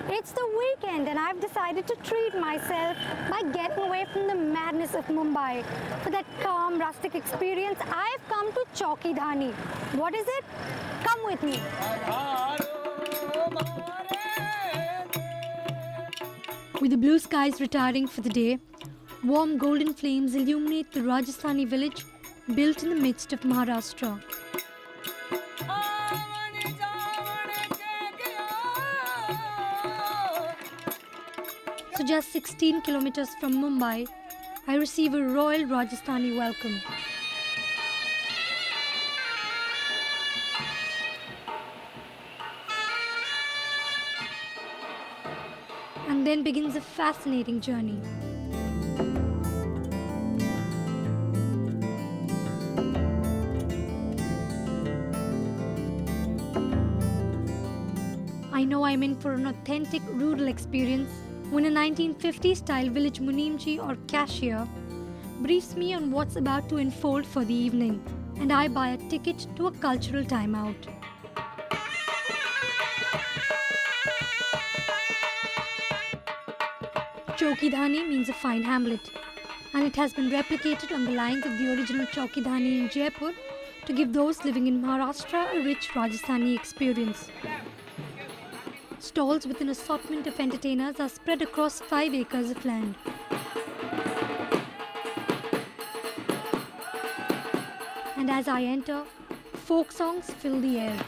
It's the weekend and I've decided to treat myself by getting away from the madness of Mumbai. For that calm, rustic experience, I've come to Chowki Dhani. What is it? Come with me. With the blue skies retiring for the day, warm golden flames illuminate the Rajasthani village built in the midst of Maharashtra. So just 16 kilometers from Mumbai, I receive a royal Rajasthani welcome. And then begins a fascinating journey. I know I'm in for an authentic rural experience when a 1950s-style village Munimji or cashier briefs me on what's about to unfold for the evening, and I buy a ticket to a cultural timeout. Chowki Dhani means a fine hamlet, and it has been replicated on the lines of the original Chowki Dhani in Jaipur to give those living in Maharashtra a rich Rajasthani experience. Stalls with an assortment of entertainers are spread across 5 acres of land. And as I enter, folk songs fill the air.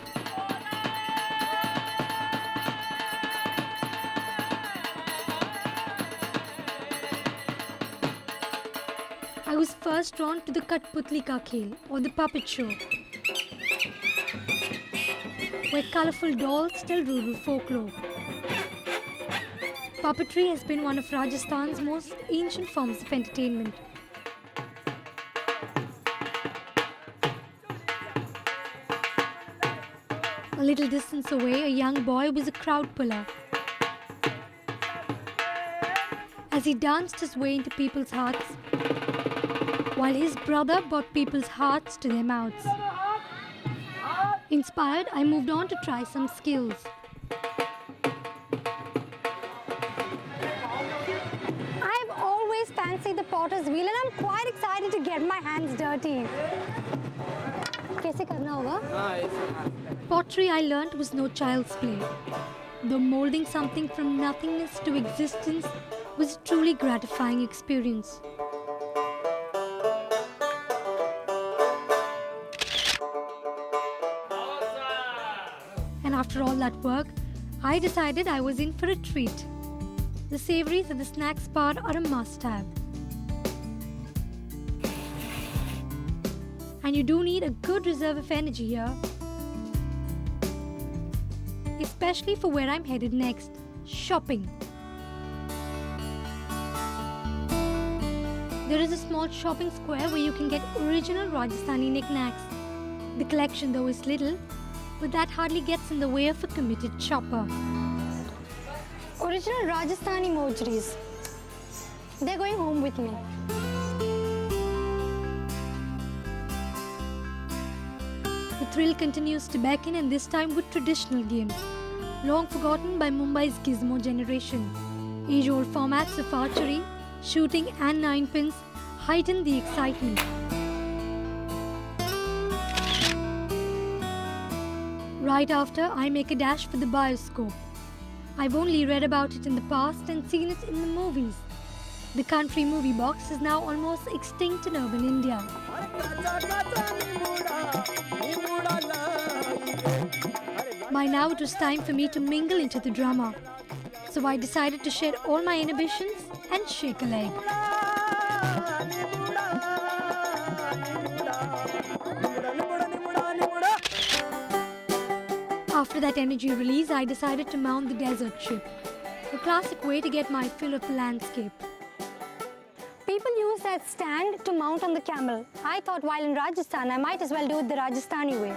I was first drawn to the Katputli Ka Khel, or the puppet show, where colourful dolls tell rural folklore. Puppetry has been one of Rajasthan's most ancient forms of entertainment. A little distance away, a young boy was a crowd puller. As he danced his way into people's hearts, while his brother brought people's hearts to their mouths. Inspired, I moved on to try some skills. I've always fancied the potter's wheel and I'm quite excited to get my hands dirty. कैसे करना होगा? Pottery, I learned, was no child's play. Though molding something from nothingness to existence was a truly gratifying experience. And after all that work, I decided I was in for a treat. The savories at the snacks bar are a must-have. And you do need a good reserve of energy here. Especially for where I'm headed next, shopping. There is a small shopping square where you can get original Rajasthani knickknacks. The collection though is little, but that hardly gets in the way of a committed shopper. Original Rajasthani mojris. They're going home with me. The thrill continues to beckon, and this time with traditional games, long forgotten by Mumbai's gizmo generation. Age-old formats of archery, shooting and ninepins heighten the excitement. Right after, I make a dash for the bioscope. I've only read about it in the past and seen it in the movies. The country movie box is now almost extinct in urban India. By now it was time for me to mingle into the drama. So I decided to shed all my inhibitions and shake a leg. After that energy release, I decided to mount the desert ship, a classic way to get my fill of the landscape. People use that stand to mount on the camel. I thought while in Rajasthan, I might as well do it the Rajasthani way.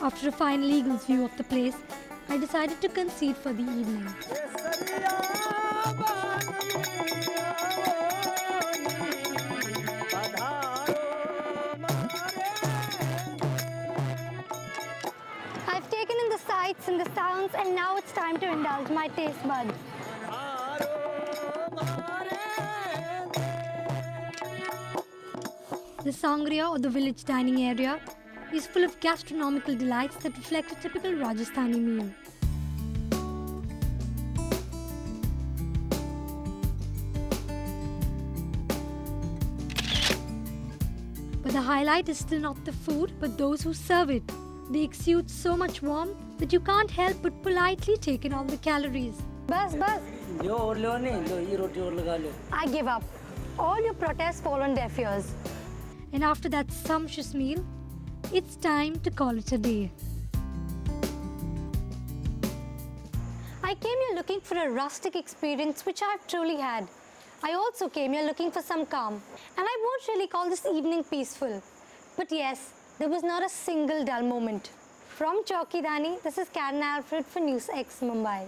After a final eagle's view of the place, I decided to concede for the evening. sights and the sounds, and now it's time to indulge my taste buds. The Sangria, or the village dining area, is full of gastronomical delights that reflect a typical Rajasthani meal. But the highlight is still not the food, but those who serve it. They exude so much warmth that you can't help but politely take in all the calories. Bas. I give up. All your protests fall on deaf ears. And after that sumptuous meal, it's time to call it a day. I came here looking for a rustic experience, which I've truly had. I also came here looking for some calm, and I won't really call this evening peaceful. But yes, there was not a single dull moment. From Chowkidani, this is Karen Alfred for News X Mumbai.